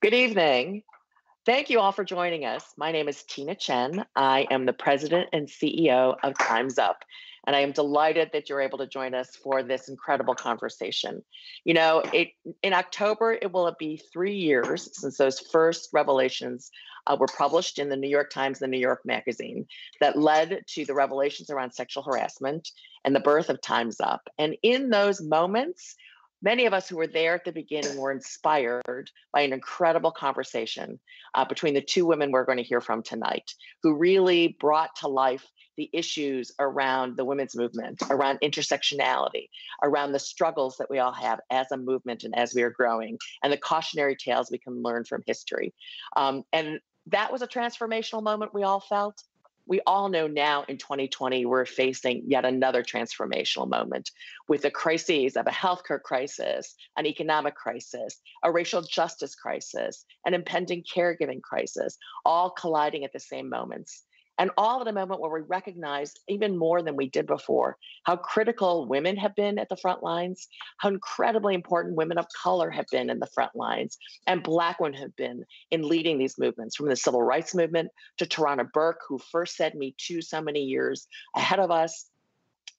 Good evening. Thank you all for joining us. My name is Tina Chen. I am the president and CEO of Time's Up, and I am delighted that you're able to join us for this incredible conversation. In October, it will be 3 years since those first revelations were published in the New York Times and the New York Magazine that led to the revelations around sexual harassment and the birth of Time's Up. And in those moments, many of us who were there at the beginning were inspired by an incredible conversation between the two women we're going to hear from tonight, who really brought to life the issues around the women's movement, around intersectionality, around the struggles that we all have as a movement and as we are growing, and the cautionary tales we can learn from history. And that was a transformational moment we all felt. We all know now in 2020, we're facing yet another transformational moment with the crises of a healthcare crisis, an economic crisis, a racial justice crisis, an impending caregiving crisis, all colliding at the same moments. And all at a moment where we recognize, even more than we did before, how critical women have been at the front lines, how incredibly important women of color have been in the front lines, and Black women have been in leading these movements, from the civil rights movement to Tarana Burke, who first said Me Too so many years ahead of us,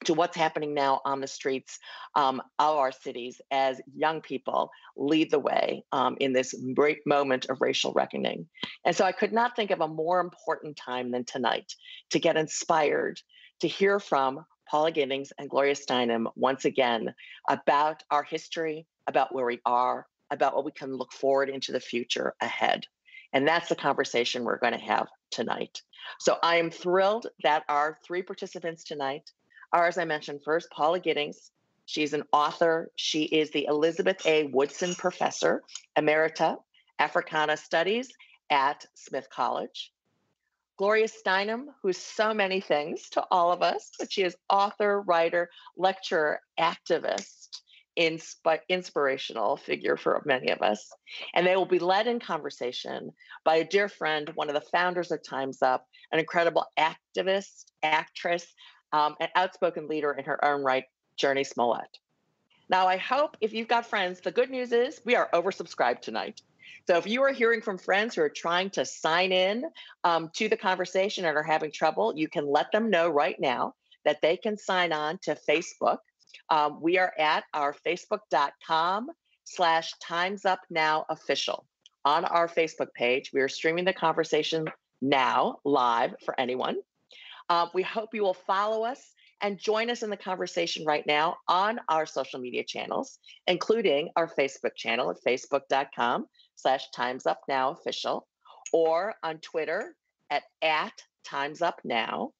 to what's happening now on the streets of our cities as young people lead the way in this great moment of racial reckoning. And so I could not think of a more important time than tonight to get inspired to hear from Paula Giddings and Gloria Steinem once again about our history, about where we are, about what we can look forward into the future ahead. And that's the conversation we're going to have tonight. So I am thrilled that our three participants tonight are, as I mentioned, first, Paula Giddings. She's an author. She is the Elizabeth A. Woodson Professor, Emerita, Africana Studies at Smith College. Gloria Steinem, who's so many things to all of us, but she is author, writer, lecturer, activist, inspirational figure for many of us. And they will be led in conversation by a dear friend, one of the founders of Time's Up, an incredible activist, actress, an outspoken leader in her own right, Journey Smollett. Now, I hope if you've got friends, the good news is we are oversubscribed tonight. So if you are hearing from friends who are trying to sign in to the conversation and are having trouble, you can let them know right now that they can sign on to Facebook. We are at our facebook.com/timesupnowofficial. On our Facebook page, we are streaming the conversation now live for anyone. We hope you will follow us and join us in the conversation right now on our social media channels, including our Facebook channel at facebook.com/timesupnowofficial, or on Twitter at @timesupnow,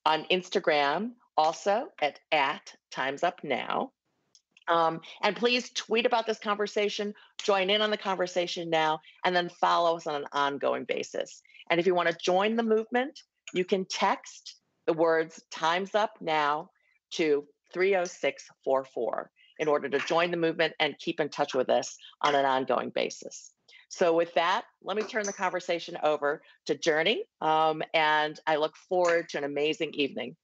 on Instagram also at @timesupnow. And please tweet about this conversation, join in on the conversation now, and then follow us on an ongoing basis. And if you want to join the movement, you can text the words Time's Up Now to 30644 in order to join the movement and keep in touch with us on an ongoing basis. So with that, let me turn the conversation over to Journey, and I look forward to an amazing evening.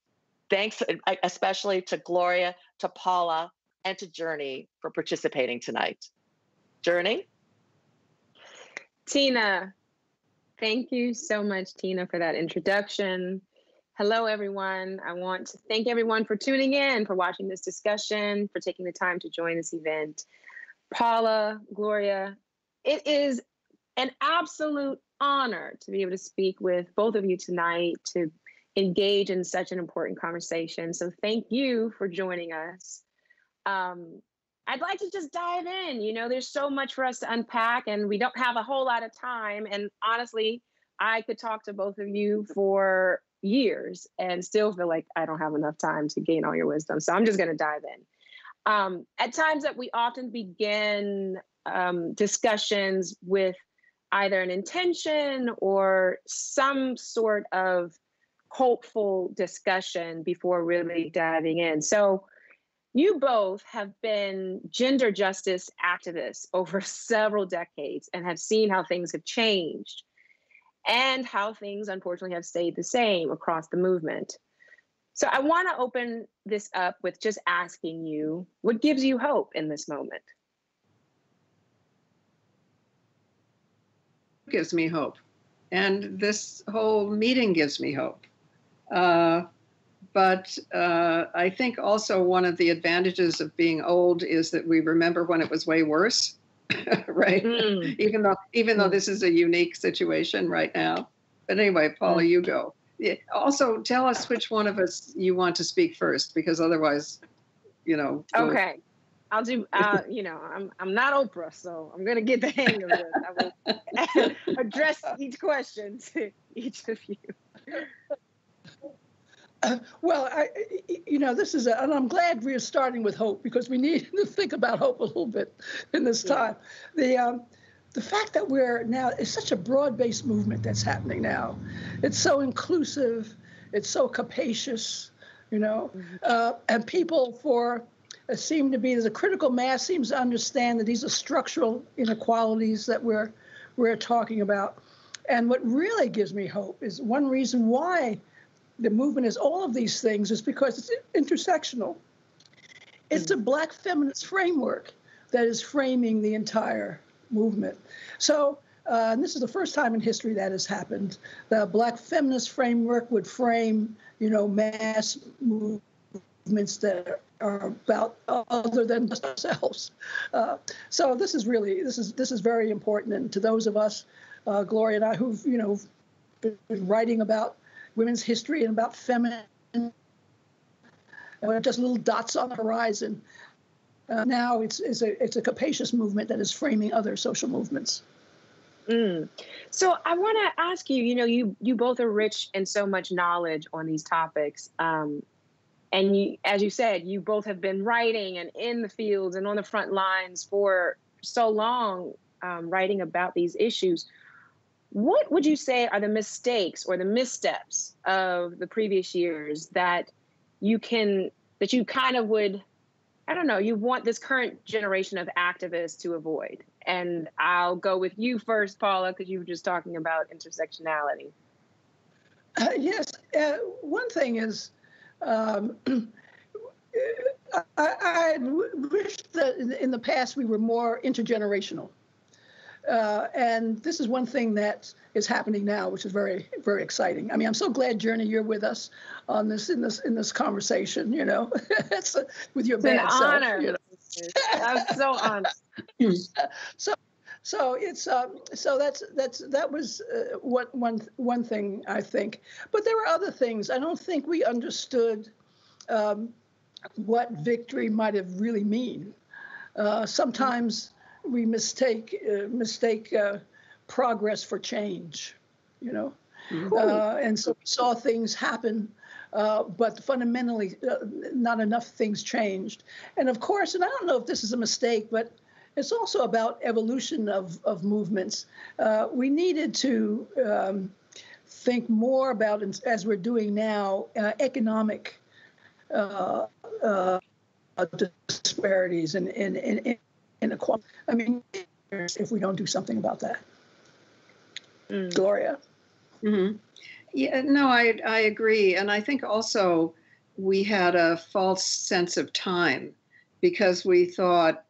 Thanks especially to Gloria, to Paula, and to Journey for participating tonight. Journey? Tina. Thank you so much, Tina, for that introduction. Hello, everyone. I want to thank everyone for tuning in, for watching this discussion, for taking the time to join this event. Paula, Gloria, it is an absolute honor to be able to speak with both of you tonight, to engage in such an important conversation. So thank you for joining us. I'd like to just dive in. There's so much for us to unpack, and we don't have a whole lot of time. And honestly, I could talk to both of you for years and still feel like I don't have enough time to gain all your wisdom. So I'm just going to dive in. At times that we often begin discussions with either an intention or some sort of hopeful discussion before really diving in. So you both have been gender justice activists over several decades and have seen how things have changed and how things unfortunately have stayed the same across the movement. So I want to open this up with just asking you, what gives you hope in this moment? gives me hope. And this whole meeting gives me hope. But I think also one of the advantages of being old is that we remember when it was way worse, right? Even though this is a unique situation right now. But anyway, Paula, you go. Yeah, also, tell us which one of us you want to speak first, because otherwise, Okay. I'll do, I'm not Oprah, so I'm going to get the hang of this. I will address each question to each of you. Well, this is, and I'm glad we're starting with hope, because we need to think about hope a little bit in this time. The fact that we're now, it's such a broad-based movement that's happening now. It's so inclusive, it's so capacious, and people seem to be, the critical mass seems to understand that these are structural inequalities that we're talking about. And what really gives me hope is one reason why the movement is all of these things is because it's intersectional. It's a Black feminist framework that is framing the entire movement. So, and this is the first time in history that has happened. The Black feminist framework would frame, mass movements that are about other than just ourselves. So this is very important. And to those of us, Gloria and I, who've been writing about women's history and about feminine, just little dots on the horizon. Now it's a capacious movement that is framing other social movements. So I want to ask you, you both are rich in so much knowledge on these topics. And you, as you said, you both have been writing and in the fields and on the front lines for so long, writing about these issues. What would you say are the mistakes or the missteps of the previous years that you kind of would, I don't know, you want this current generation of activists to avoid? And I'll go with you first, Paula, because you were just talking about intersectionality. Yes. One thing is, I wish that in the past we were more intergenerational. And this is one thing that is happening now, which is very, very exciting. I mean, I'm so glad, Journey, you're with us on this in this conversation. It's with your bad self. Honor. I'm so honored. So it's that was one thing, I think. But there were other things. I don't think we understood what victory might have really mean. Sometimes we mistake progress for change, and so we saw things happen, but fundamentally not enough things changed. And of course, and I don't know if this is a mistake, but it's also about evolution of movements. We needed to think more about, as we're doing now, economic disparities and inequality. I mean, if we don't do something about that. Gloria? Mm-hmm. Yeah, no, I agree. And I think also we had a false sense of time because we thought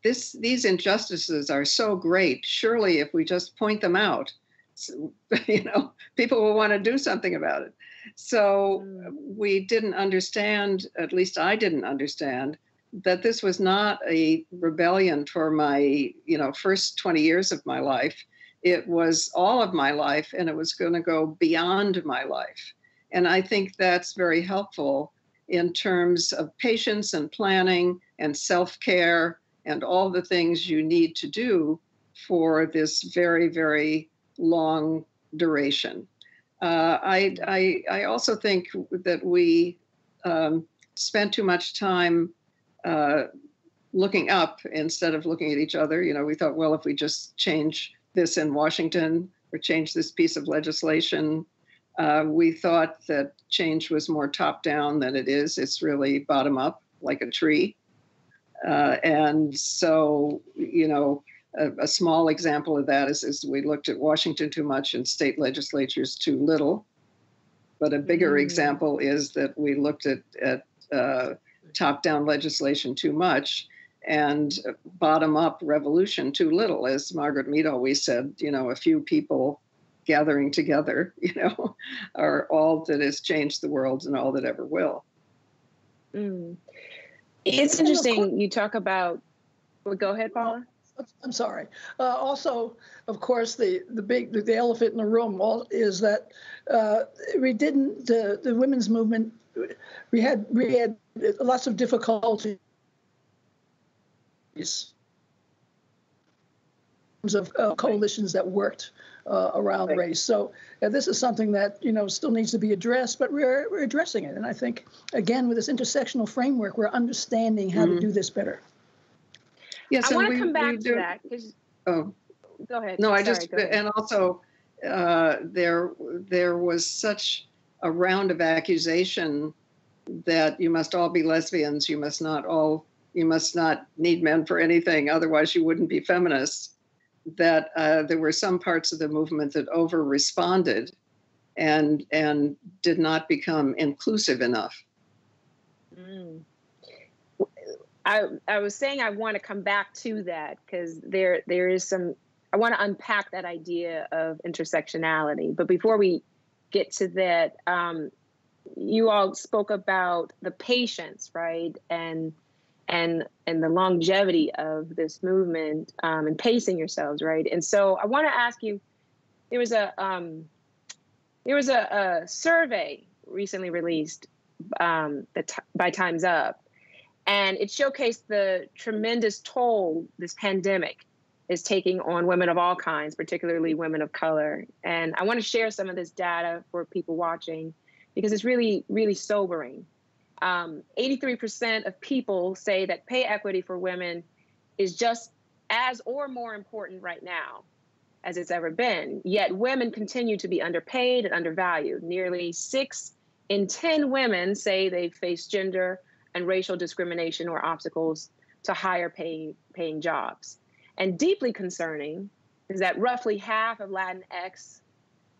these injustices are so great. Surely if we just point them out, people will want to do something about it. So we didn't understand, at least I didn't understand, that this was not a rebellion for my, first 20 years of my life. It was all of my life, and it was going to go beyond my life. And I think that's very helpful in terms of patience and planning and self-care and all the things you need to do for this very, very long duration. I also think that we spent too much time looking up instead of looking at each other. We thought, well, if we just change this in Washington or change this piece of legislation, we thought that change was more top down than it is. It's really bottom up, like a tree. And so, a small example of that is we looked at Washington too much and state legislatures too little. But a bigger example is that we looked at top-down legislation too much and bottom-up revolution too little. As Margaret Mead always said, a few people gathering together, are all that has changed the world and all that ever will. Mm. It's interesting you talk about, well, go ahead, Paula. I'm sorry. Also, of course, the elephant in the room is that we didn't, the women's movement, we had lots of difficulties in terms of coalitions that worked around race. So this is something that, still needs to be addressed, but we're addressing it. And I think, again, with this intersectional framework, we're understanding how to do this better. Yes, I want to come back to that. Oh, go ahead. No, Sorry, and also there was such a round of accusation that you must all be lesbians. You must not need men for anything. Otherwise you wouldn't be feminists. That there were some parts of the movement that over-responded and did not become inclusive enough. Mm. I was saying I want to come back to that because there is some, I want to unpack that idea of intersectionality. But before we get to that, you all spoke about the patience, right? And the longevity of this movement and pacing yourselves, right? And so I want to ask you, there was a survey recently released by Time's Up, and it showcased the tremendous toll this pandemic is taking on women of all kinds, particularly women of color. And I want to share some of this data for people watching because it's really, really sobering. 83% of people say that pay equity for women is just as or more important right now as it's ever been. Yet women continue to be underpaid and undervalued. Nearly 6 in 10 women say they face gender and racial discrimination or obstacles to higher paying jobs. And deeply concerning is that roughly half of Latinx,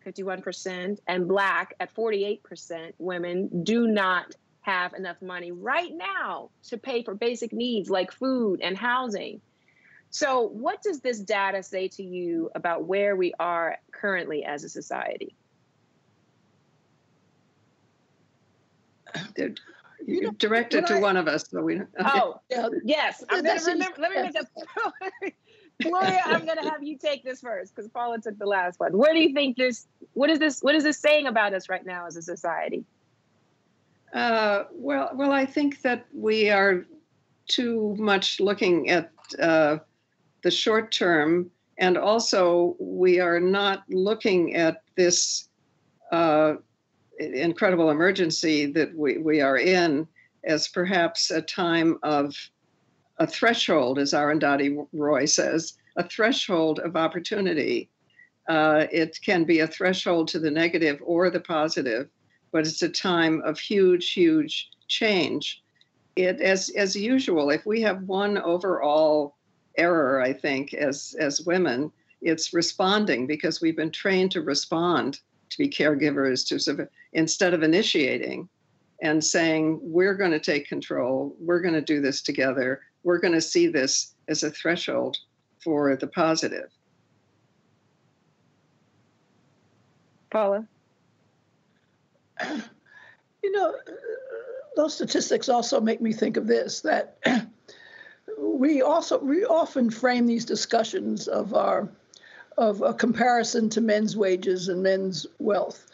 51%, and Black at 48% women do not have enough money right now to pay for basic needs like food and housing. So what does this data say to you about where we are currently as a society? Direct it to one of us. So we. Oh, yes. I'm going to remember. Let me make a. Gloria, I'm going to have you take this first because Paula took the last one. Where do you think what is this saying about us right now as a society? Well, I think that we are too much looking at the short term, and also we are not looking at this incredible emergency that we are in as perhaps a time of a threshold, as Arundhati Roy says, a threshold of opportunity. It can be a threshold to the negative or the positive, but it's a time of huge, huge change. It, as usual, if we have one overall error, I think, as women, it's responding, because we've been trained to respond, to be caregivers, instead of initiating and saying, we're going to take control, we're going to do this together, we're going to see this as a threshold for the positive. Paula? Those statistics also make me think of this, that we often frame these discussions of a comparison to men's wages and men's wealth.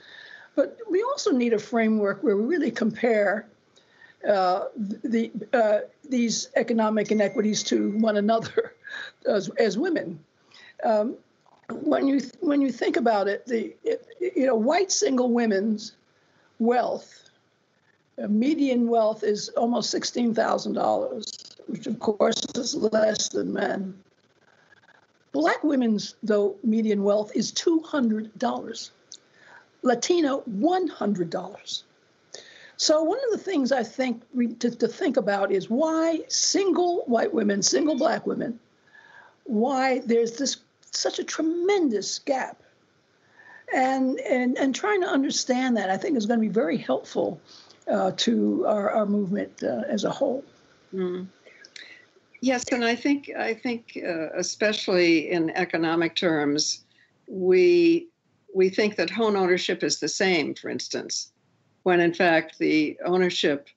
But we also need a framework where we really compare these economic inequities to one another as women. When you think about it, white single women's wealth, median wealth is almost $16,000, which of course is less than men. Black women's, though, median wealth is $200. Latino, $100. So one of the things I think to think about is why single white women, single Black women, why there's such a tremendous gap. And trying to understand that, I think, is going to be very helpful to our movement as a whole. Mm. Yes, and I think especially in economic terms, we think that home ownership is the same, for instance, when in fact the ownership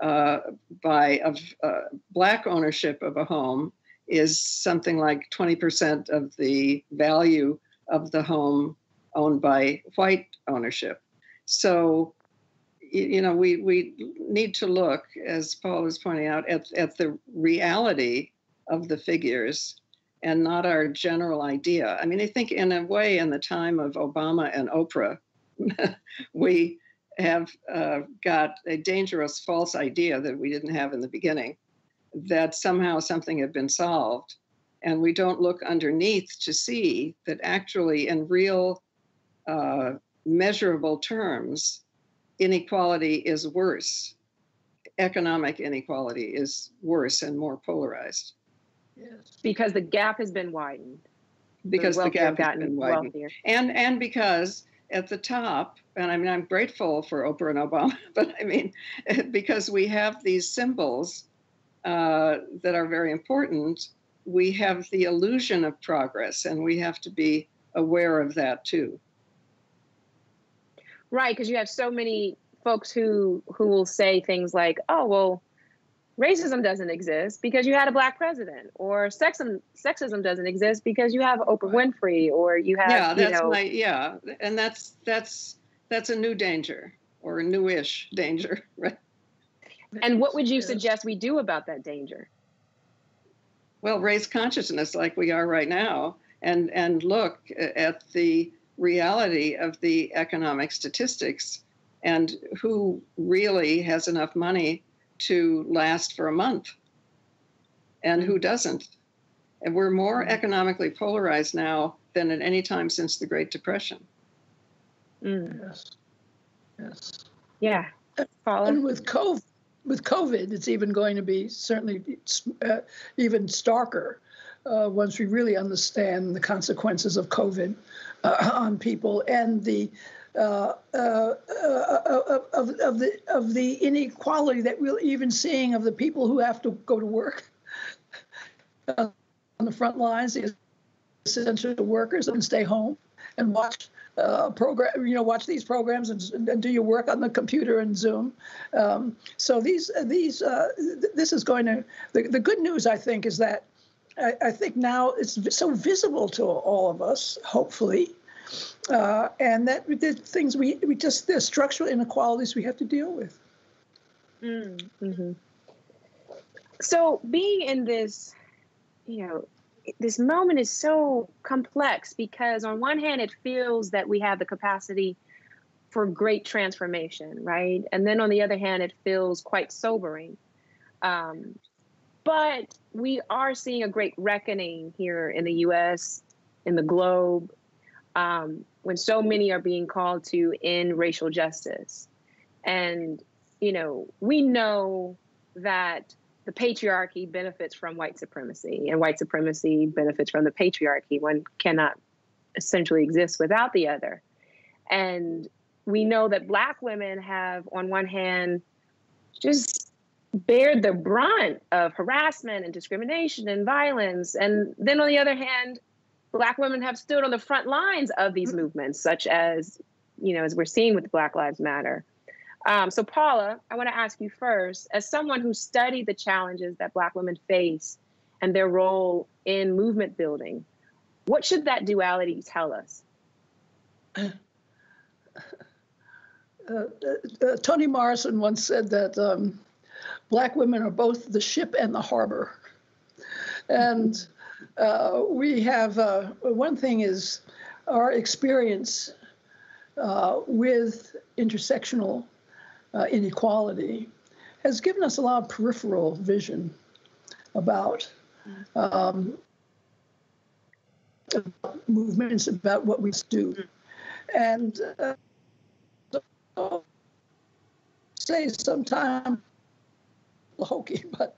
Black ownership of a home is something like 20% of the value of the home owned by white ownership. So, we need to look, as Paul was pointing out, at the reality of the figures and not our general idea. I mean, I think in a way, in the time of Obama and Oprah, we have got a dangerous false idea that we didn't have in the beginning, that somehow something had been solved. And we don't look underneath to see that actually in real measurable terms, inequality is worse. Economic inequality is worse and more polarized. Yes. Because the gap has been widened. Because the gap has been widened. Wealthier. And because at the top, and I mean, I'm grateful for Oprah and Obama, but I mean, because we have these symbols that are very important, we have the illusion of progress, and we have to be aware of that too. Right, because you have so many folks who will say things like, "Oh, well, racism doesn't exist because you had a Black president," or sexism doesn't exist because you have Oprah Winfrey, or you have and that's a new danger, or a newish danger, right? And what would you suggest we do about that danger? Well, raise consciousness like we are right now, and look at the reality of the economic statistics and who really has enough money to last for a month and who doesn't. And we're more economically polarized now than at any time since the Great Depression. Yes. Yeah. Paula? And with COVID, it's even going to be certainly even starker once we really understand the consequences of COVID on people and the of the inequality that we're even seeing of the people who have to go to work on the front lines, the essential workers, and stay home and watch watch these programs and do your work on the computer and Zoom. So this is going to. The good news, I think, is that I think now it's so visible to all of us, hopefully, and that the things there's structural inequalities we have to deal with. Mm-hmm. So being in this, this moment is so complex because on one hand, it feels that we have the capacity for great transformation, right? And then on the other hand, it feels quite sobering. But we are seeing a great reckoning here in the U.S., in the globe, when so many are being called to end racial justice. And, we know that the patriarchy benefits from white supremacy, and white supremacy benefits from the patriarchy. One cannot essentially exist without the other. And we know that Black women have, on one hand, just bared the brunt of harassment and discrimination and violence. And then on the other hand, Black women have stood on the front lines of these movements, such as, as we're seeing with Black Lives Matter. So Paula, I want to ask you first, as someone who studied the challenges that Black women face and their role in movement building, what should that duality tell us? Toni Morrison once said that Black women are both the ship and the harbor. And we have, one thing is our experience with intersectional inequality has given us a lot of peripheral vision about movements, about what we do. And say sometimes hokey, but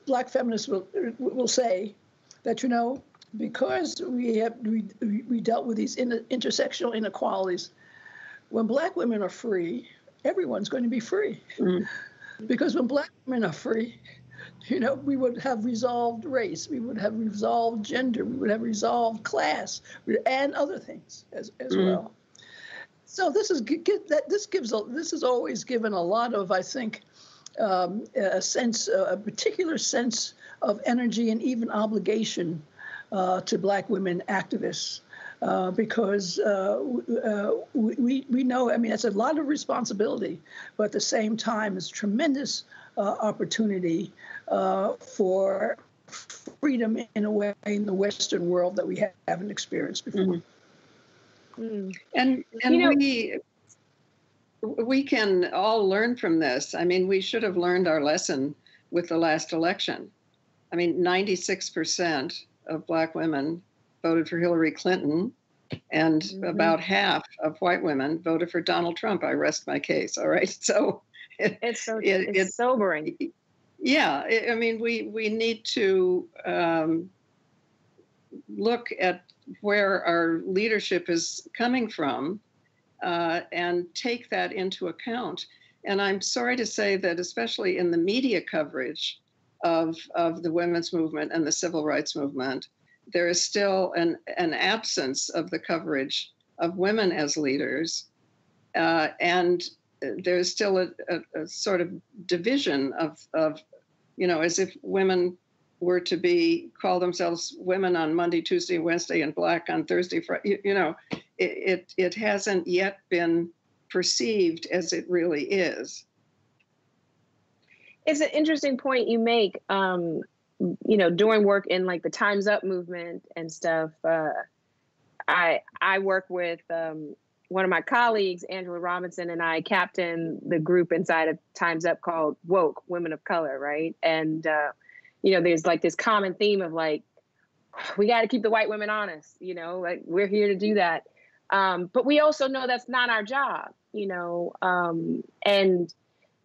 Black feminists will say that, because we dealt with these intersectional inequalities, when Black women are free, everyone's going to be free. Because when Black women are free, we would have resolved race, we would have resolved gender, we would have resolved class, and other things as well. So this has always given a lot of, I think, a particular sense of energy and even obligation to Black women activists. Because we know, I mean, it's a lot of responsibility, but at the same time, it's tremendous opportunity for freedom in a way in the Western world that we haven't experienced before. And we can all learn from this. I mean, we should have learned our lesson with the last election. I mean, 96% of Black women voted for Hillary Clinton, and about half of white women voted for Donald Trump. I rest my case. All right. So it's sobering. Yeah. I mean, we need to look at where our leadership is coming from and take that into account. And I'm sorry to say that, especially in the media coverage of the women's movement and the civil rights movement, there is still an absence of the coverage of women as leaders. And there's still a sort of division of, as if women were to call themselves women on Monday, Tuesday, Wednesday, and Black on Thursday, Friday. It hasn't yet been perceived as it really is. It's an interesting point you make. Doing work in like the Time's Up movement and stuff. I work with one of my colleagues, Angela Robinson, and I captain the group inside of Time's Up called Woke Women of Color, right? And there's like this common theme of like, we got to keep the white women honest, like we're here to do that. But we also know that's not our job,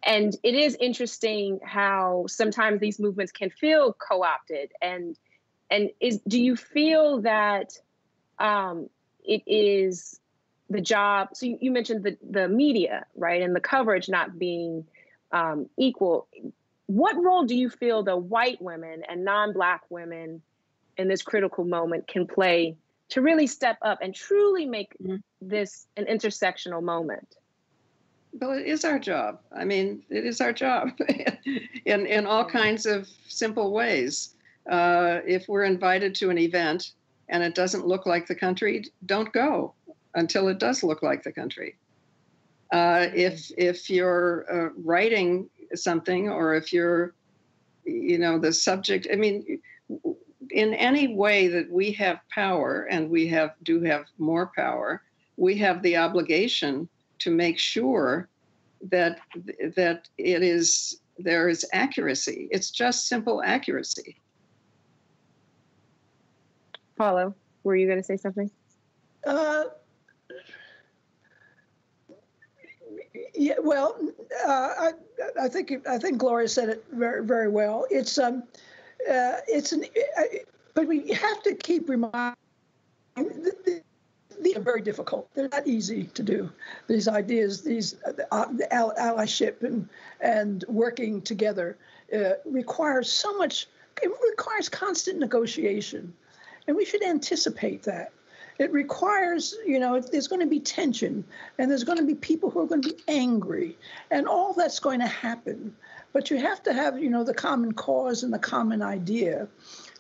and it is interesting how sometimes these movements can feel co-opted. And do you feel that it is the job? So you mentioned the media, right, and the coverage not being equal. What role do you feel the white women and non-Black women in this critical moment can play to really step up and truly make this an intersectional moment? Well, it is our job. I mean, it is our job in all kinds of simple ways. If we're invited to an event and it doesn't look like the country, don't go until it does look like the country. If you're writing something, or if you're, the subject, I mean, in any way that we have power, and we do have more power, we have the obligation to make sure that there is accuracy. It's just simple accuracy. Paula, were you going to say something? Yeah. Well, I think Gloria said it very, very well. But we have to keep reminding. These are very difficult. They're not easy to do. These ideas, the allyship and working together requires so much. It requires constant negotiation, and we should anticipate that. It requires, there's going to be tension, and there's going to be people who are going to be angry, and all that's going to happen. But you have to have, the common cause and the common idea,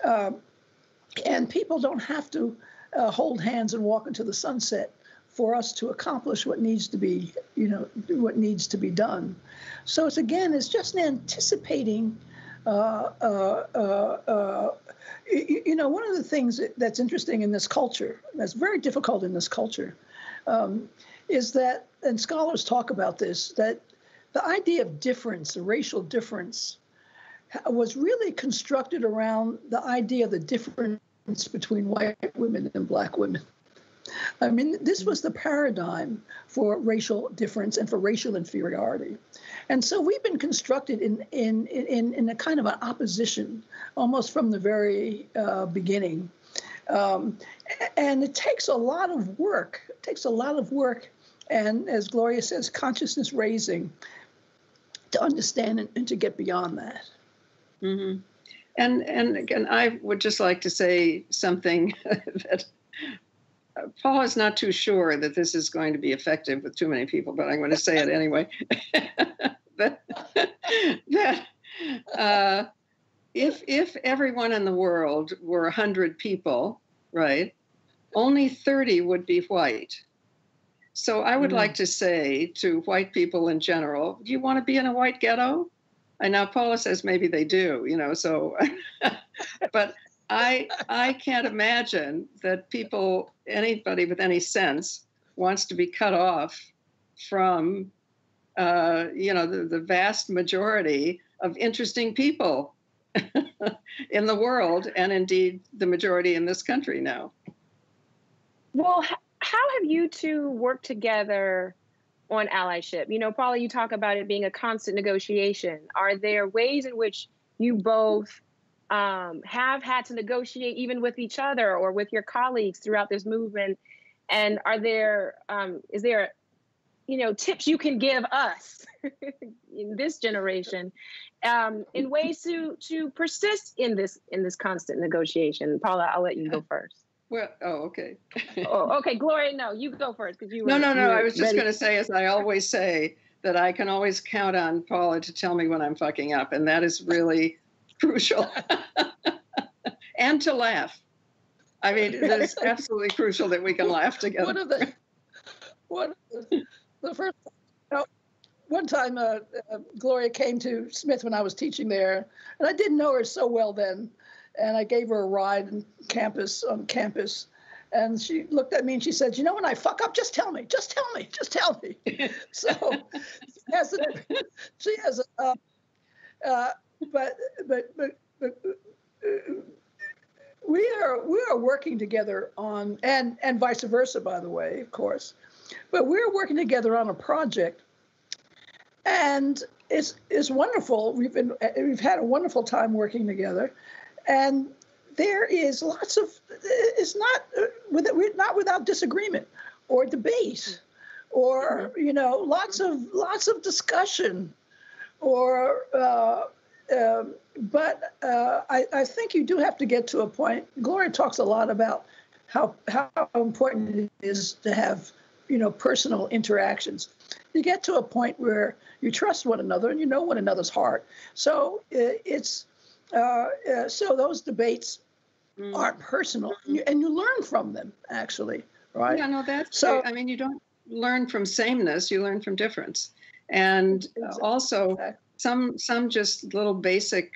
and people don't have to hold hands and walk into the sunset for us to accomplish what needs to be, what needs to be done. So it's just anticipating. One of the things that's interesting in this culture, that's very difficult in this culture, is that, and scholars talk about this, that the idea of difference, racial difference, was really constructed around the idea of the difference between white women and Black women. I mean, this was the paradigm for racial difference and for racial inferiority. And so we've been constructed in a kind of an opposition almost from the very beginning. And it takes a lot of work. It takes a lot of work. And as Gloria says, consciousness raising to understand and to get beyond that. Mm-hmm. And again, I would just like to say something that Paula's not too sure that this is going to be effective with too many people, but I'm going to say it anyway. If everyone in the world were 100 people, right, only 30 would be white. So I would like to say to white people in general, do you want to be in a white ghetto? And now Paula says maybe they do, so, but I can't imagine that anybody with any sense wants to be cut off from, the vast majority of interesting people in the world, and indeed the majority in this country now. Well, how have you two worked together on allyship? Paula, you talk about it being a constant negotiation. Are there ways in which you both have had to negotiate even with each other or with your colleagues throughout this movement? And is there tips you can give us in this generation in ways to persist in this constant negotiation? Paula, I'll let you go first. Well, okay. Okay, Gloria, no, you go first because you were. No. I was just going to say, as I always say, that I can always count on Paula to tell me when I'm fucking up, and that is really crucial. And to laugh. I mean, it is absolutely crucial that we can laugh together. One time, Gloria came to Smith when I was teaching there, and I didn't know her so well then. And I gave her a ride on campus. And she looked at me and she said, when I fuck up, just tell me. So but we are working together on, and vice versa, by the way, of course. But we're working together on a project, and it's wonderful. We've had a wonderful time working together. And there is lots of, we're not without disagreement or debate or, lots of discussion but I think you do have to get to a point. Gloria talks a lot about how important it is to have, personal interactions. You get to a point where you trust one another and you know one another's heart. So so those debates aren't personal, and you learn from them, actually, right? Yeah, no, that's so. I mean, you don't learn from sameness; you learn from difference, and also some just little basic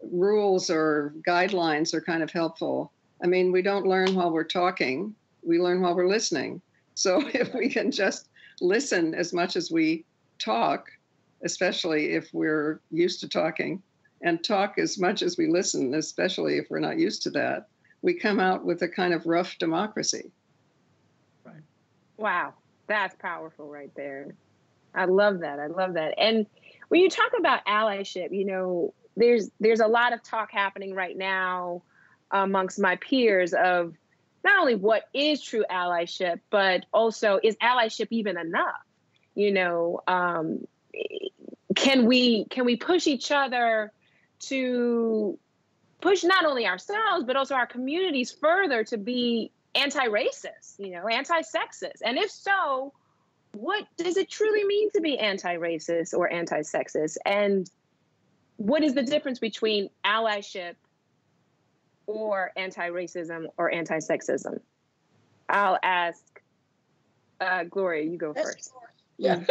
rules or guidelines are kind of helpful. I mean, we don't learn while we're talking; we learn while we're listening. So if we can just listen as much as we talk, especially if we're used to talking, and talk as much as we listen, especially if we're not used to that, we come out with a kind of rough democracy. Right. Wow, that's powerful right there. I love that. And when you talk about allyship, there's a lot of talk happening right now amongst my peers of not only what is true allyship, but also, is allyship even enough? Can we push each other to push not only ourselves, but also our communities further to be anti-racist, anti-sexist? And if so, what does it truly mean to be anti-racist or anti-sexist? And what is the difference between allyship or anti-racism or anti-sexism? I'll ask Gloria, you go first. Yeah.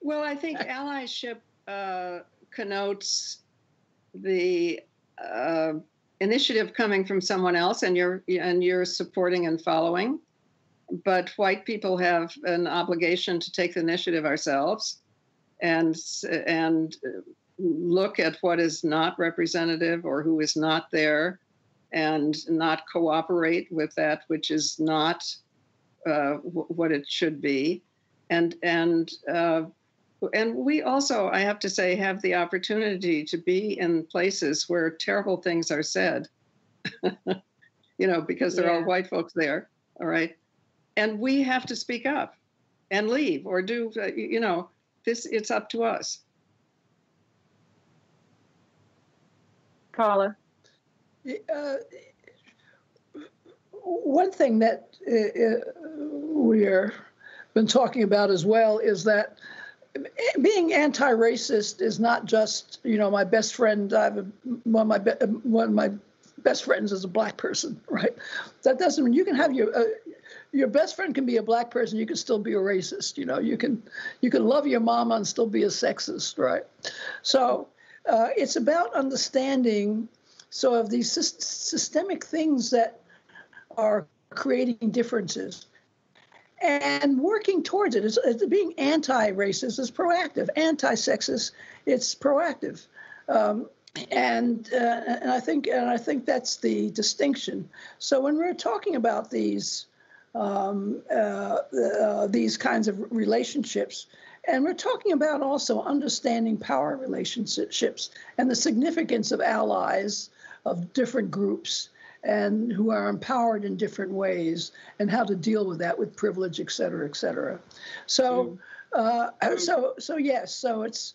Well, I think allyship connotes the initiative coming from someone else, and you're supporting and following. But white people have an obligation to take the initiative ourselves, and look at what is not representative or who is not there, and not cooperate with that which is not what it should be, and we also, I have to say, have the opportunity to be in places where terrible things are said, because there are all white folks there, all right? And we have to speak up and leave or do, it's up to us. Paula? One thing that we're been talking about as well is that being anti-racist is not just, my best friend. One of my best friends is a black person, right? That doesn't mean you can have your best friend can be a black person. You can still be a racist. You can love your mama and still be a sexist, right? So it's about understanding of these systemic things that are creating differences and working towards it. It's being anti-racist is proactive. Anti-sexist, it's proactive. And I think that's the distinction. So when we're talking about these kinds of relationships, and we're talking about also understanding power relationships and the significance of allies of different groups and who are empowered in different ways, and how to deal with that with privilege, et cetera, et cetera. So, yes. So it's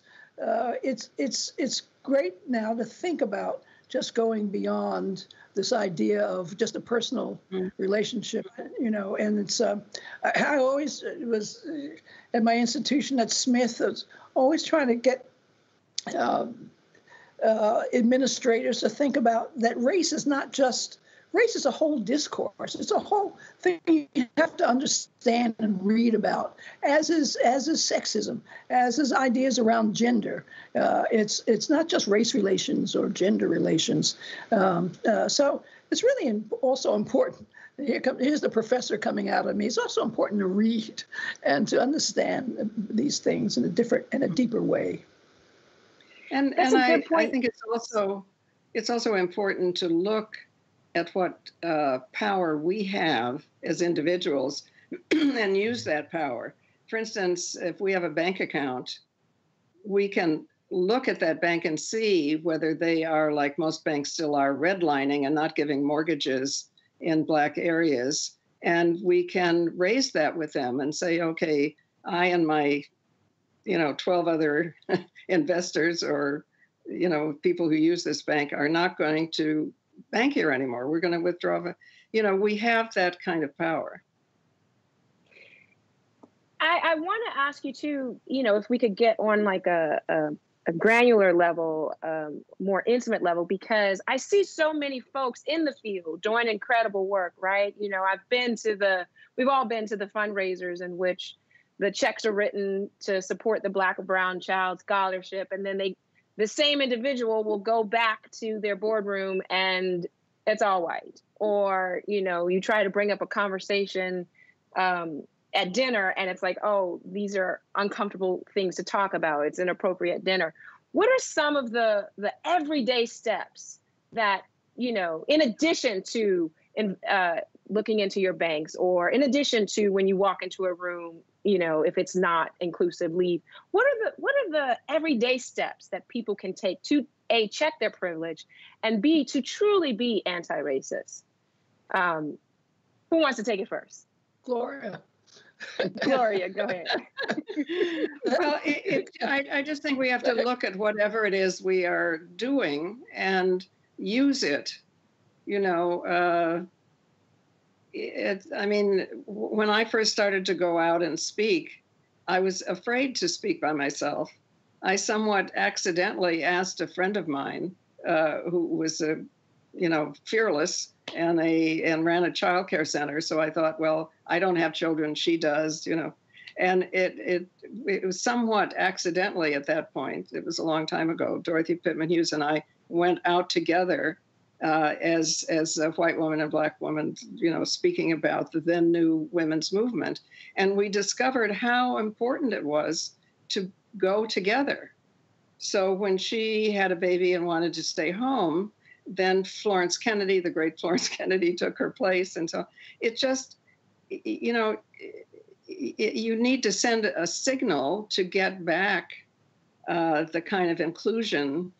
great now to think about just going beyond this idea of just a personal relationship, and it's, I always was at my institution at Smith, I was always trying to get administrators to think about that race is a whole discourse. It's a whole thing you have to understand and read about, as is sexism, as is ideas around gender. It's not just race relations or gender relations. So it's really also important. Here's the professor coming out of me. It's also important to read and to understand these things in a deeper way. And I think it's also important to look at what power we have as individuals and use that power. For instance, if we have a bank account, we can look at that bank and see whether they are, like most banks still are, redlining and not giving mortgages in Black areas. And we can raise that with them and say, okay, I and my 12 other investors or, people who use this bank are not going to bank here anymore. We're going to withdraw. We have that kind of power. I want to ask you too, if we could get on like a granular level, more intimate level, because I see so many folks in the field doing incredible work, right? We've all been to the fundraisers in which the checks are written to support the Black or Brown Child Scholarship, and then the same individual will go back to their boardroom and it's all white. Or, you try to bring up a conversation at dinner and it's like, oh, these are uncomfortable things to talk about. It's inappropriate dinner. What are some of the everyday steps that, in addition to looking into your banks, or in addition to when you walk into a room, if it's not inclusive, leave. What are the everyday steps that people can take to A, check their privilege, and B, to truly be anti-racist? Who wants to take it first? Gloria. Gloria, go ahead. Well, I just think we have to look at whatever it is we are doing and use it. When I first started to go out and speak, I was afraid to speak by myself. I somewhat accidentally asked a friend of mine who was fearless and ran a child care center. So I thought, well, I don't have children, she does, and it was somewhat accidentally at that point. It was a long time ago. Dorothy Pittman Hughes and I went out together as a white woman and Black woman, speaking about the then new women's movement. And we discovered how important it was to go together. So when she had a baby and wanted to stay home, then Florence Kennedy, the great Florence Kennedy, took her place. And so it just, you need to send a signal to get back the kind of inclusion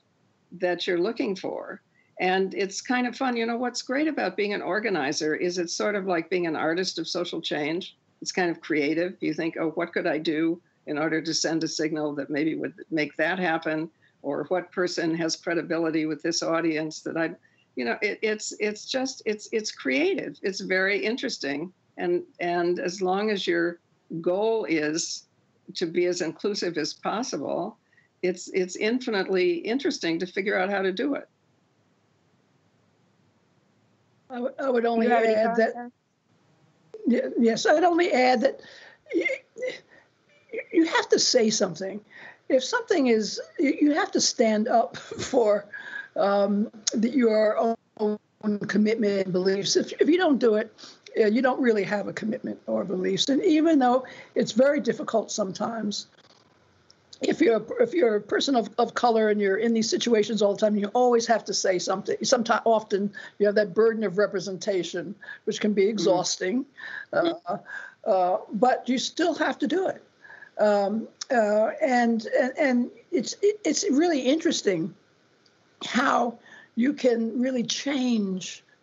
that you're looking for. And it's kind of fun. What's great about being an organizer is it's sort of like being an artist of social change. It's kind of creative. You think, oh, what could I do in order to send a signal that maybe would make that happen? or what person has credibility with this audience that I, it's creative. It's very interesting. And as long as your goal is to be as inclusive as possible, it's infinitely interesting to figure out how to do it. I would only add that. Yes, I'd only add that you have to say something. If something is, you have to stand up for your own commitment and beliefs. If you don't do it, you don't really have a commitment or beliefs. And even though it's very difficult sometimes, if you're a person of color and you're in these situations all the time, you always have to say something. Often you have that burden of representation, which can be exhausting, but you still have to do it. And it's really interesting how you can really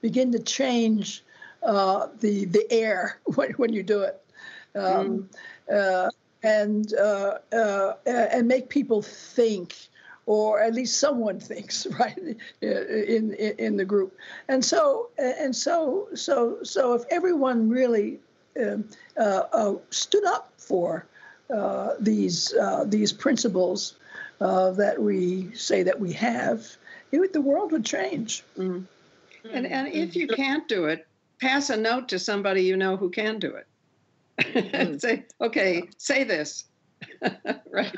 begin to change the air when you do it. And make people think, or at least someone thinks, right, in the group. And so if everyone really stood up for these principles that we say that we have, the world would change. And if you can't do it, pass a note to somebody you know who can do it. Say, okay, say this. Right.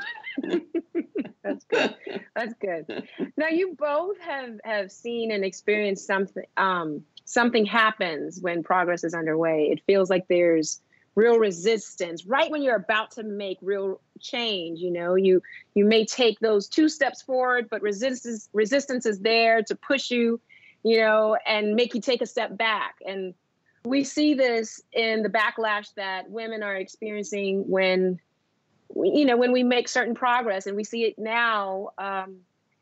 That's good. That's good. Now, you both have seen and experienced something happens when progress is underway. It feels like there's real resistance right when you're about to make real change. You may take those 2 steps forward, but resistance is there to push you, and make you take a step back. And we see this in the backlash that women are experiencing when we make certain progress, and we see it now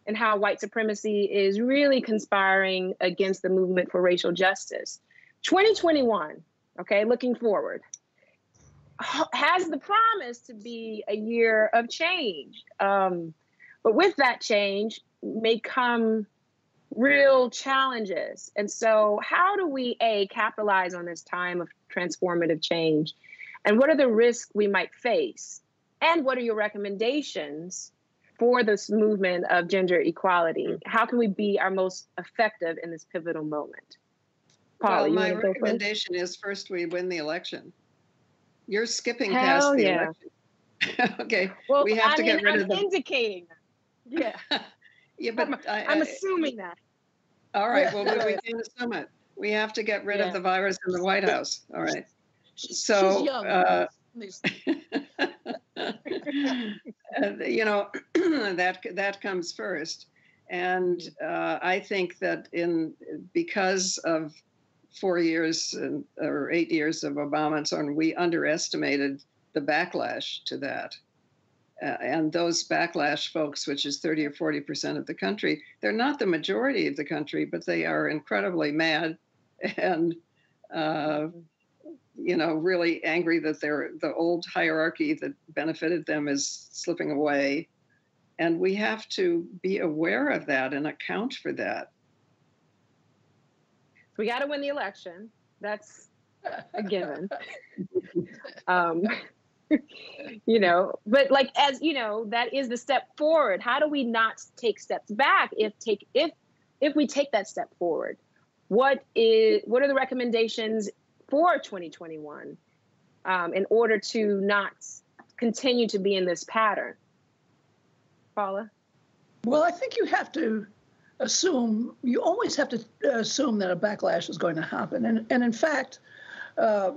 in how white supremacy is really conspiring against the movement for racial justice. 2021, okay, looking forward, has the promise to be a year of change. But with that change may come real challenges. And so how do we, capitalize on this time of transformative change? And what are the risks we might face? And what are your recommendations for this movement of gender equality? How can we be our most effective in this pivotal moment? Paula, well, my recommendation is first we win the election. You're skipping past the election. Okay. Well, we have to get rid of them. Indicating that. Yeah. Yeah, but I'm assuming that. All right. Well, we can't assume it. We have to get rid of the virus in the White House. All right. So, she's young. that comes first. And I think that because of 4 years or 8 years of Obama and so on, we underestimated the backlash to that. And those backlash folks, which is 30 or 40% of the country, they're not the majority of the country, but they are incredibly mad and, really angry that the old hierarchy that benefited them is slipping away. And we have to be aware of that and account for that. We got to win the election. That's a given. But that is the step forward. How do we not take steps back if we take that step forward? What are the recommendations for 2021 in order to not continue to be in this pattern? Paula? Well, I think you have to you always have to assume that a backlash is going to happen. And in fact, the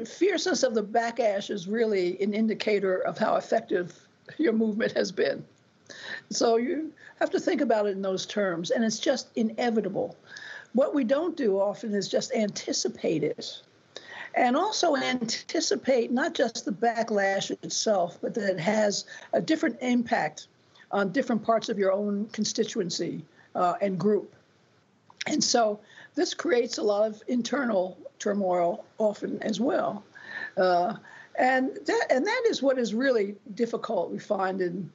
fierceness of the backlash is really an indicator of how effective your movement has been. So you have to think about it in those terms, and it's just inevitable. What we don't do often is just anticipate it, and also anticipate not just the backlash itself, but that it has a different impact on different parts of your own constituency and group. And so this creates a lot of internal turmoil often as well. And that is what is really difficult, we find in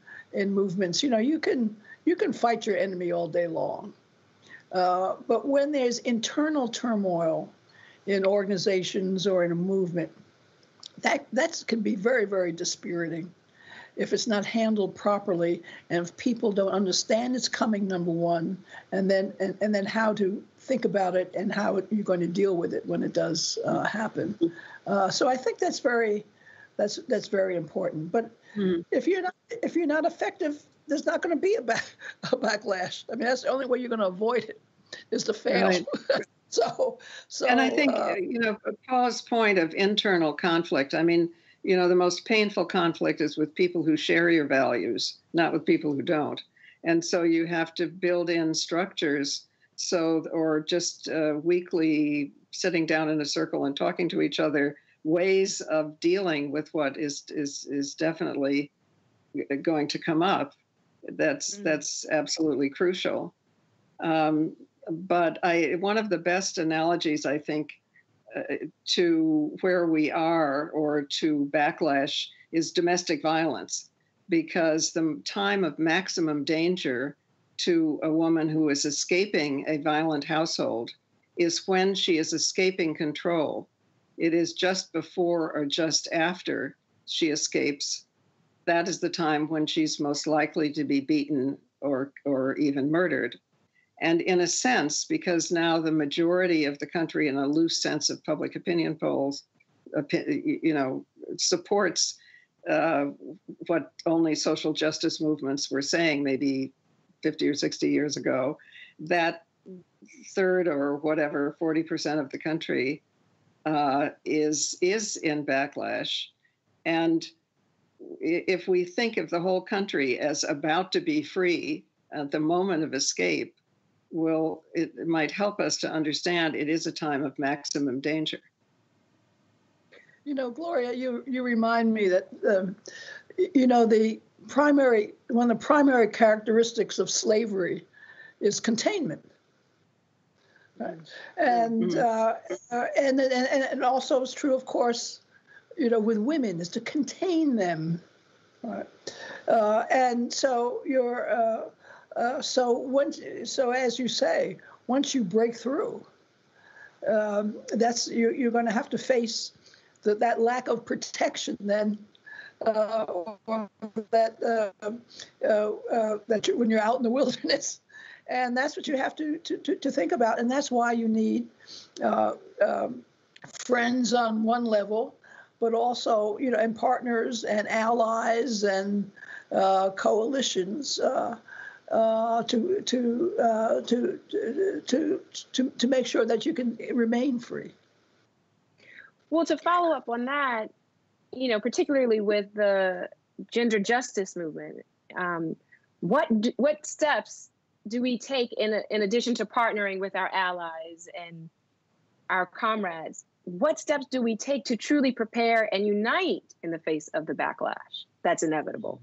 movements. You can fight your enemy all day long, but when there's internal turmoil in organizations or in a movement, that can be very, very dispiriting if it's not handled properly, and if people don't understand it's coming, number one, and then how to think about it and how you're going to deal with it when it does happen. So I think that's very important. But if you're not effective, there's not going to be a backlash. I mean, that's the only way you're going to avoid it, is to fail. Right. So and I think Paula's point of internal conflict. I mean, the most painful conflict is with people who share your values, not with people who don't. And so you have to build in structures, or just weekly sitting down in a circle and talking to each other, ways of dealing with what is definitely going to come up. That's absolutely crucial. But one of the best analogies, I think, to where we are, or to backlash, is domestic violence, because the time of maximum danger to a woman who is escaping a violent household is when she is escaping control. It is just before or just after she escapes. That is the time when she's most likely to be beaten or even murdered. And in a sense, because now the majority of the country, in a loose sense of public opinion polls, supports what only social justice movements were saying maybe 50 or 60 years ago, that third or whatever, 40% of the country is in backlash. And if we think of the whole country as about to be free at the moment of escape, it might help us to understand it is a time of maximum danger. Gloria, you remind me that one of the primary characteristics of slavery is containment, right? And and also it's true, of course, with women, is to contain them, right? And so so as you say, once you break through, you're going to have to face that lack of protection then, when you're out in the wilderness, and that's what you have to think about, and that's why you need friends on one level, but also and partners and allies and coalitions. To make sure that you can remain free. Well, to follow up on that, particularly with the gender justice movement, what steps do we take in addition to partnering with our allies and our comrades? What steps do we take to truly prepare and unite in the face of the backlash that's inevitable?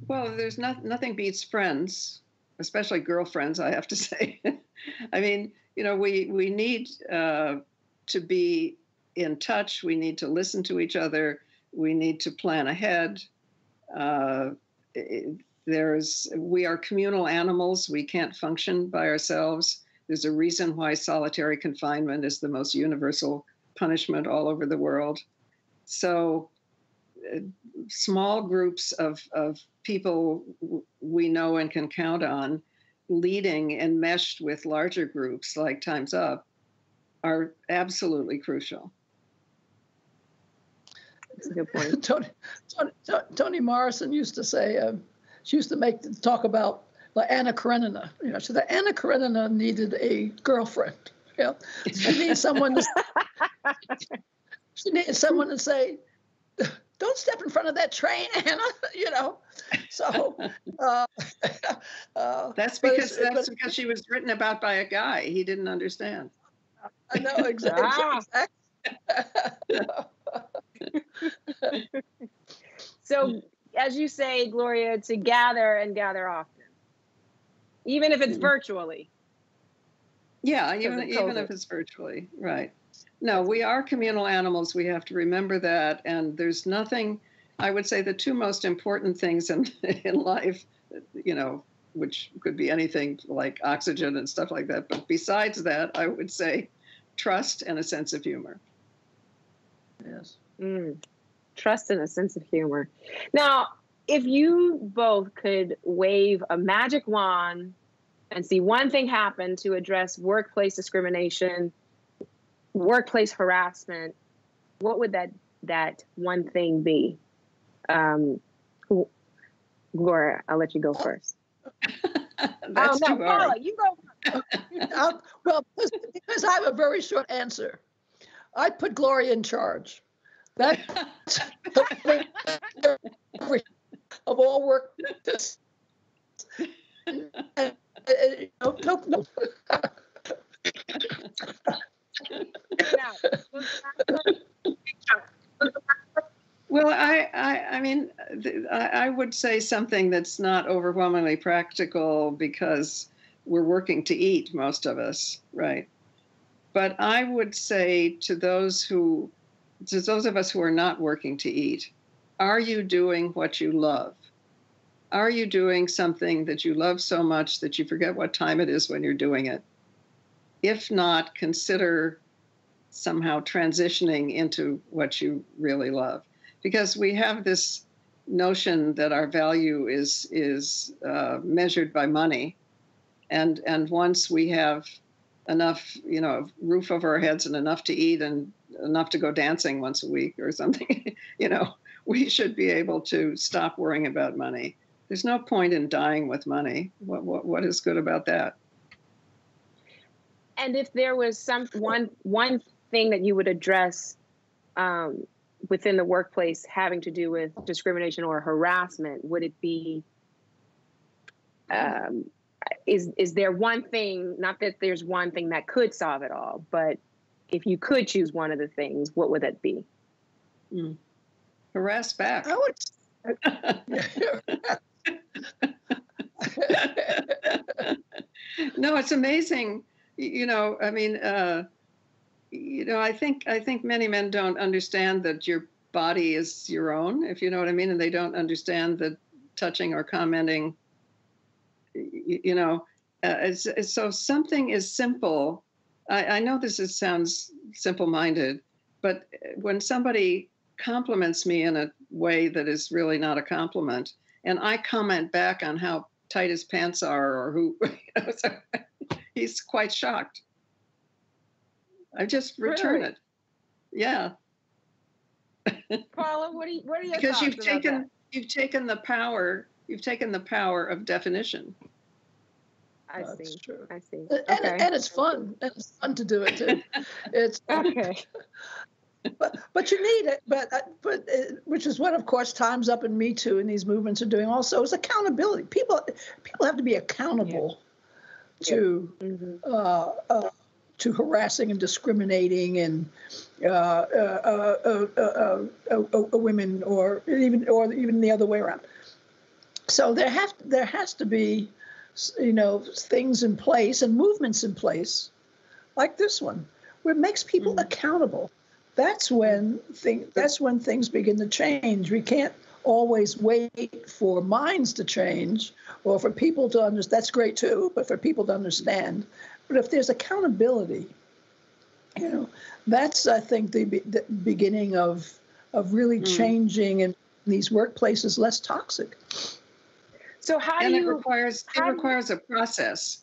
Well, there's nothing beats friends, especially girlfriends, I have to say. I mean, we need to be in touch. We need to listen to each other. We need to plan ahead. We are communal animals. We can't function by ourselves. There's a reason why solitary confinement is the most universal punishment all over the world. So small groups of people we know and can count on leading and meshed with larger groups like Time's Up are absolutely crucial. That's a good point. Toni Morrison used to say, she used to talk about Anna Karenina. So the Anna Karenina needed a girlfriend. She needed someone to say, don't step in front of that train, Anna. So that's because she was written about by a guy he didn't understand. I know exactly. So, as you say, Gloria, to gather and gather often, even if it's virtually. Yeah, even if it's virtually, right. No, we are communal animals. We have to remember that. And there's nothing, I would say the two most important things in life, which could be anything like oxygen and stuff like that. But besides that, I would say trust and a sense of humor. Yes. Trust and a sense of humor. Now, if you both could wave a magic wand and see one thing happen to address workplace discrimination, workplace harassment, what would that one thing be? Gloria, I'll let you go first. That's too hard. Paula, you go first. Well, because I have a very short answer. I'd put Gloria in charge. That's of all work. No. Well, I would say something that's not overwhelmingly practical because we're working to eat, most of us, right? But I would say to those of us who are not working to eat, are you doing what you love? Are you doing something that you love so much that you forget what time it is when you're doing it? If not, consider somehow transitioning into what you really love. Because we have this notion that our value is measured by money. And once we have enough, roof over our heads and enough to eat and enough to go dancing once a week or something, we should be able to stop worrying about money. There's no point in dying with money. What is good about that? And if there was one thing that you would address within the workplace having to do with discrimination or harassment, would it be, is there one thing, not that there's one thing that could solve it all, but if you could choose one of the things, what would that be? Harass back. I would. No, it's amazing. I think many men don't understand that your body is your own, if you know what I mean, and they don't understand that touching or commenting, so something is simple. I know sounds simple-minded, but when somebody compliments me in a way that is really not a compliment, and I comment back on how tight his pants are or who, he's quite shocked. I just return it. Yeah. Paula, what are your because thoughts about that? you've taken the power of definition. I That's see. true. I see. And it's fun. And it's fun to do it too. It's Okay. But you need it. But which is what, of course, Time's Up and Me Too and these movements are doing also is accountability. People have to be accountable to harassing and discriminating and women or even the other way around. So there has to be things in place and movements in place like this one where it makes people accountable. That's when things begin to change. We can't always wait for minds to change or for people to understand. That's great too, but for people to understand. But if there's accountability, that's, I think, the beginning of really changing and these workplaces less toxic. So it requires a process.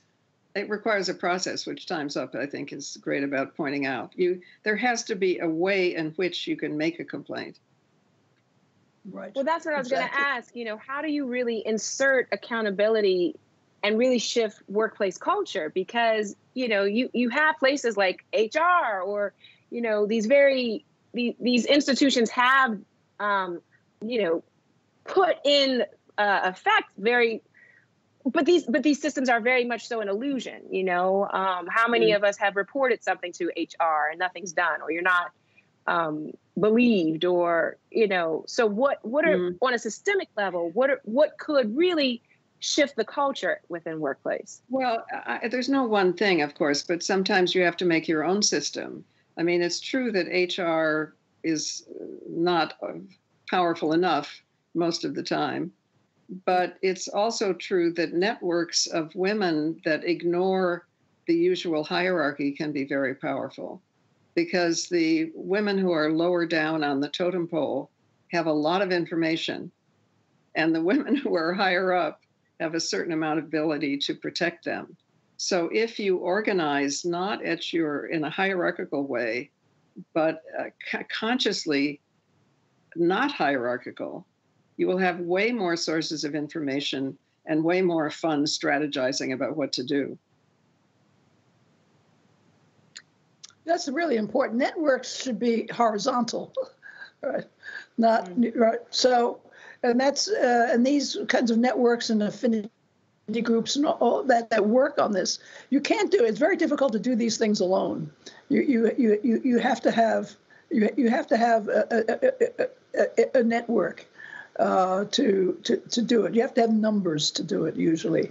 It requires a process, which Time's Up, I think, is great about pointing out. There has to be a way in which you can make a complaint. Right. Well, that's what I was going to ask. How do you really insert accountability and really shift workplace culture? Because, you have places like HR or, these institutions have, put in effect but these systems are very much so an illusion. How many of us have reported something to HR and nothing's done, or you're not believed, or so what are on a systemic level, what could really shift the culture within workplace? Well, there's no one thing, of course, but sometimes you have to make your own system. I mean, it's true that HR is not powerful enough most of the time, but it's also true that networks of women that ignore the usual hierarchy can be very powerful, because the women who are lower down on the totem pole have a lot of information, and the women who are higher up have a certain amount of ability to protect them. So if you organize not in a hierarchical way, but consciously not hierarchical, you will have way more sources of information and way more fun strategizing about what to do. That's really important. Networks should be horizontal, right? Not right. So, and that's and these kinds of networks and affinity groups and all that work on this. You can't do it. It's very difficult to do these things alone. You have to have a network to do it. You have to have numbers to do it usually,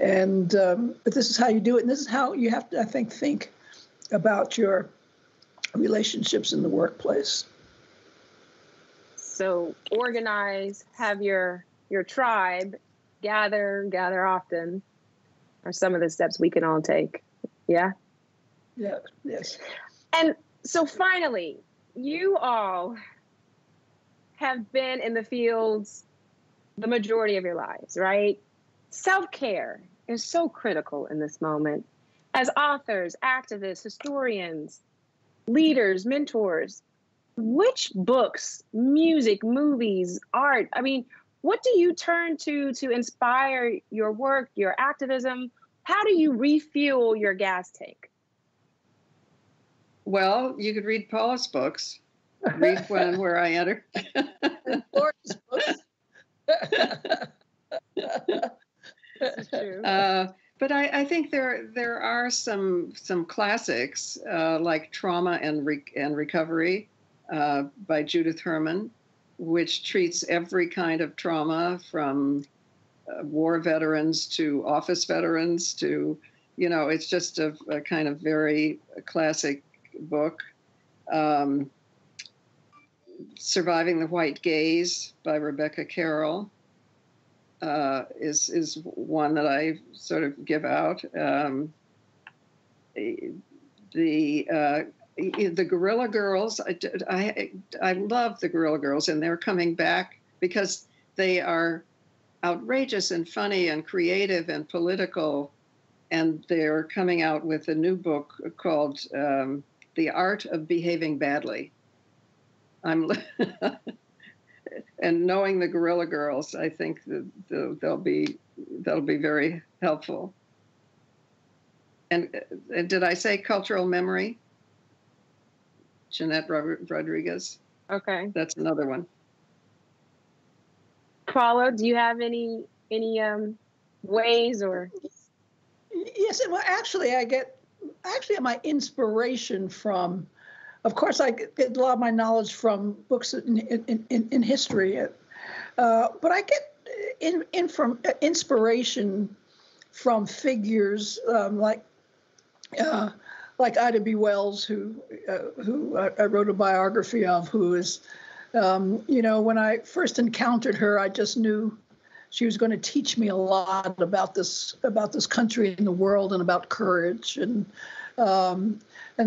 and but this is how you do it, and this is how you have to, I think about your relationships in the workplace. So organize, have your tribe, gather often are some of the steps we can all take. Yeah? Yeah, yes. And so finally, you all have been in the fields the majority of your lives, right? Self-care is so critical in this moment. As authors, activists, historians, leaders, mentors, which books, music, movies, art, I mean, what do you turn to inspire your work, your activism? How do you refuel your gas tank? Well, you could read Paula's books. Read When and Where I Enter. Gloria's books. This is true. But I think there are some classics like Trauma and Recovery by Judith Herman, which treats every kind of trauma, from war veterans to office veterans to, it's just a kind of very classic book. Surviving the White Gaze by Rebecca Carroll is one that I sort of give out. The Guerrilla Girls, I love the Guerrilla Girls, and they're coming back because they are outrageous and funny and creative and political, and they're coming out with a new book called The Art of Behaving Badly. And knowing the Guerrilla Girls, I think that'll be very helpful. And did I say Cultural Memory? Jeanette Rodriguez. Okay. That's another one. Paula, do you have any ways or? Yes, well, actually, I get my inspiration from. Of course, I get a lot of my knowledge from books in history, but I get inspiration from figures like Ida B. Wells, who I wrote a biography of, who is, when I first encountered her, I just knew she was going to teach me a lot about this country and the world and about courage, and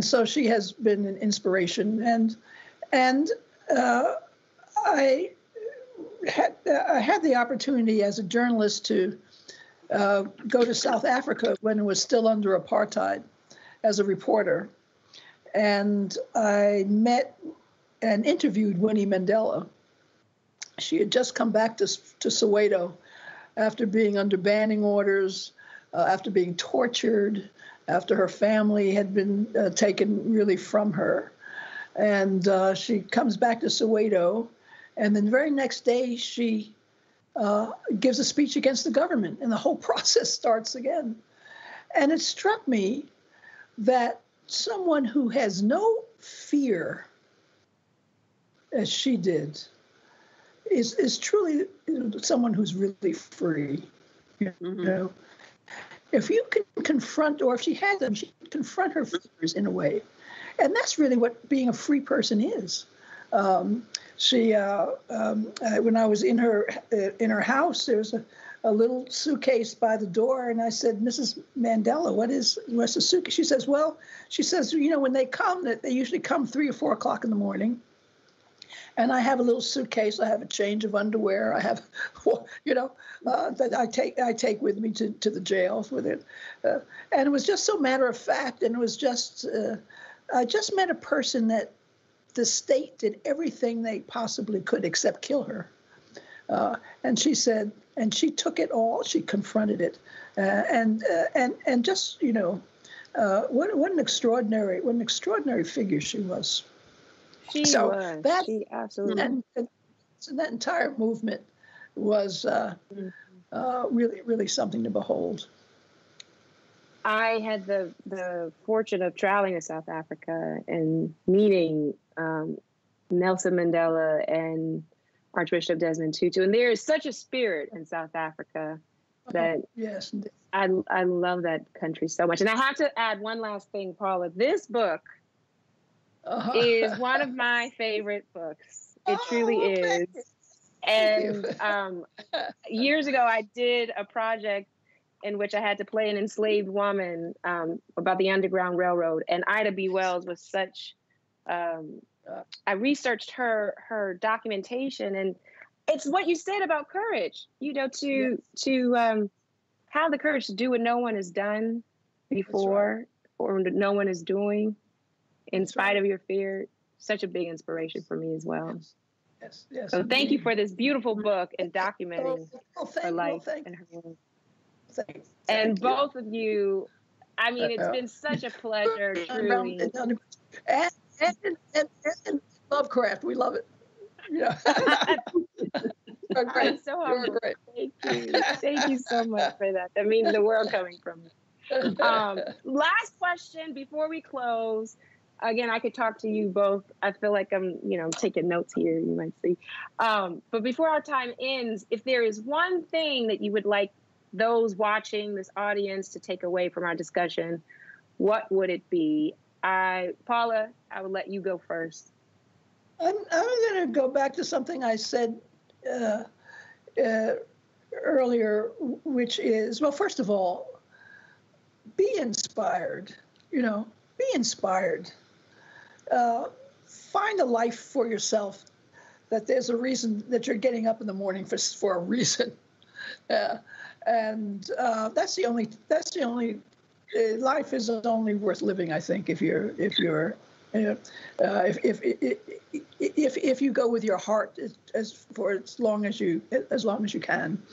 so she has been an inspiration. And I had the opportunity as a journalist to go to South Africa when it was still under apartheid as a reporter. And I met and interviewed Winnie Mandela. She had just come back to Soweto after being under banning orders, after being tortured, after her family had been taken really from her. And she comes back to Soweto, and then the very next day she gives a speech against the government, and the whole process starts again. And it struck me that someone who has no fear, as she did, is truly someone who's really free. Mm-hmm. If you can confront, or if she had them, she can confront her fears in a way. And that's really what being a free person is. When I was in her house, there was a little suitcase by the door, and I said, "Mrs. Mandela, what's the suitcase?" She says, when they come, they usually come 3 or 4 o'clock in the morning. And I have a little suitcase. I have a change of underwear. I have, that I take with me to the jails with it. And it was just so matter of fact. And it was just, I just met a person that the state did everything they possibly could except kill her. And she said, and she took it all. She confronted it, and just what an extraordinary figure she was. She absolutely. And that entire movement was really, really something to behold. I had the fortune of traveling to South Africa and meeting Nelson Mandela and Archbishop Desmond Tutu, and there is such a spirit in South Africa that yes, I love that country so much. And I have to add one last thing, Paula. This book is one of my favorite books. It truly is. And years ago, I did a project in which I had to play an enslaved woman about the Underground Railroad. And Ida B. Wells was such, I researched her documentation, and it's what you said about courage, to have the courage to do what no one has done before, or no one is doing in spite of your fear. Such a big inspiration for me as well. Yes. So thank you for this beautiful book and documenting her life and her work. And both of you, I mean, it's been such a pleasure, truly. And Lovecraft, we love it. Yeah. I'm so humble. Thank you so much for that. That means the world coming from you. Last question before we close. Again, I could talk to you both. I feel like I'm, taking notes here, you might see. But before our time ends, if there is one thing that you would like those watching, this audience, to take away from our discussion, what would it be? Paula, I would let you go first. I'm going to go back to something I said earlier, which is, well, first of all, be inspired. Be inspired. Find a life for yourself. That there's a reason that you're getting up in the morning for a reason, and that's the only. Life is only worth living, I think, if you go with your heart as long as you can.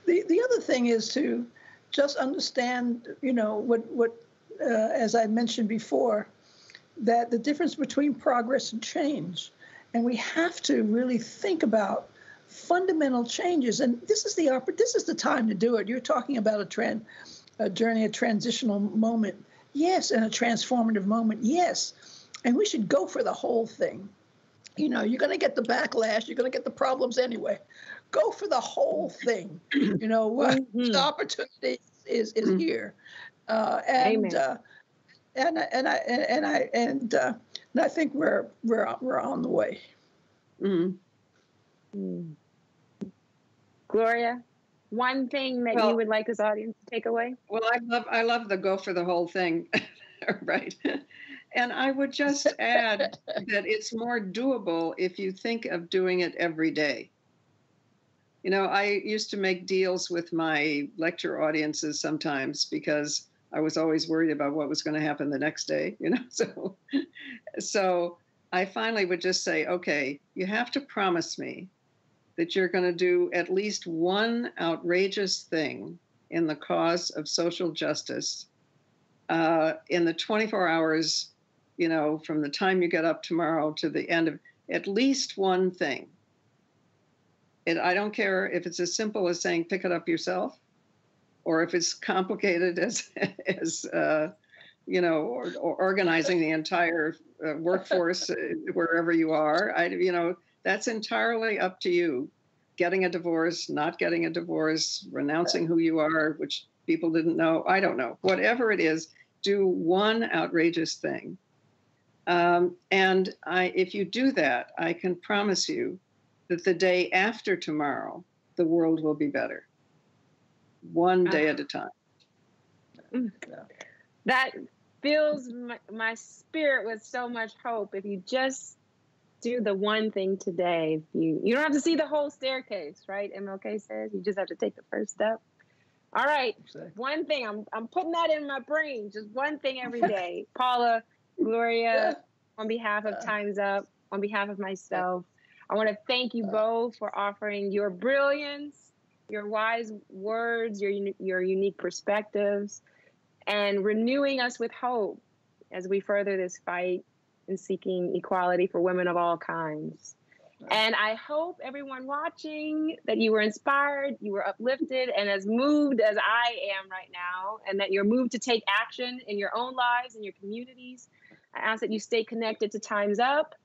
The other thing is to just understand, what as I mentioned before, that the difference between progress and change, and we have to really think about fundamental changes. And this is the time to do it. You're talking about a journey, a transitional moment, yes, and a transformative moment, yes. And we should go for the whole thing. You're going to get the backlash. You're going to get the problems anyway. Go for the whole thing. The opportunity is here, and I think we're on the way. Gloria, one thing that you would like this audience to take away? Well, I love the go for the whole thing, right? And I would just add that it's more doable if you think of doing it every day. I used to make deals with my lecture audiences sometimes because I was always worried about what was going to happen the next day, So I finally would just say, okay, you have to promise me that you're going to do at least one outrageous thing in the cause of social justice in the 24 hours, from the time you get up tomorrow to the end of at least one thing. And I don't care if it's as simple as saying, pick it up yourself, or if it's complicated as or organizing the entire workforce wherever you are. That's entirely up to you. Getting a divorce, not getting a divorce, renouncing who you are, which people didn't know. I don't know. Whatever it is, do one outrageous thing. And if you do that, I can promise you that the day after tomorrow, the world will be better. One day at a time. That fills my spirit with so much hope. If you just do the one thing today, you don't have to see the whole staircase, right? MLK says you just have to take the first step. All right, one thing. I'm putting that in my brain. Just one thing every day. Paula, Gloria, on behalf of Time's Up, on behalf of myself, I want to thank you both for offering your brilliance, your wise words, your unique perspectives, and renewing us with hope as we further this fight in seeking equality for women of all kinds. And I hope everyone watching that you were inspired, you were uplifted, and as moved as I am right now, and that you're moved to take action in your own lives and your communities. I ask that you stay connected to Time's Up.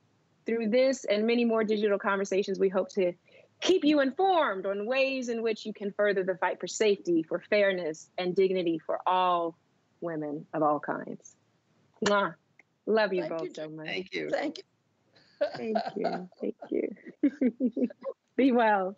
Through this and many more digital conversations, we hope to keep you informed on ways in which you can further the fight for safety, for fairness, and dignity for all women of all kinds. Mwah. Love you both so much. Thank you. Thank you. Thank you. Thank you. Be well.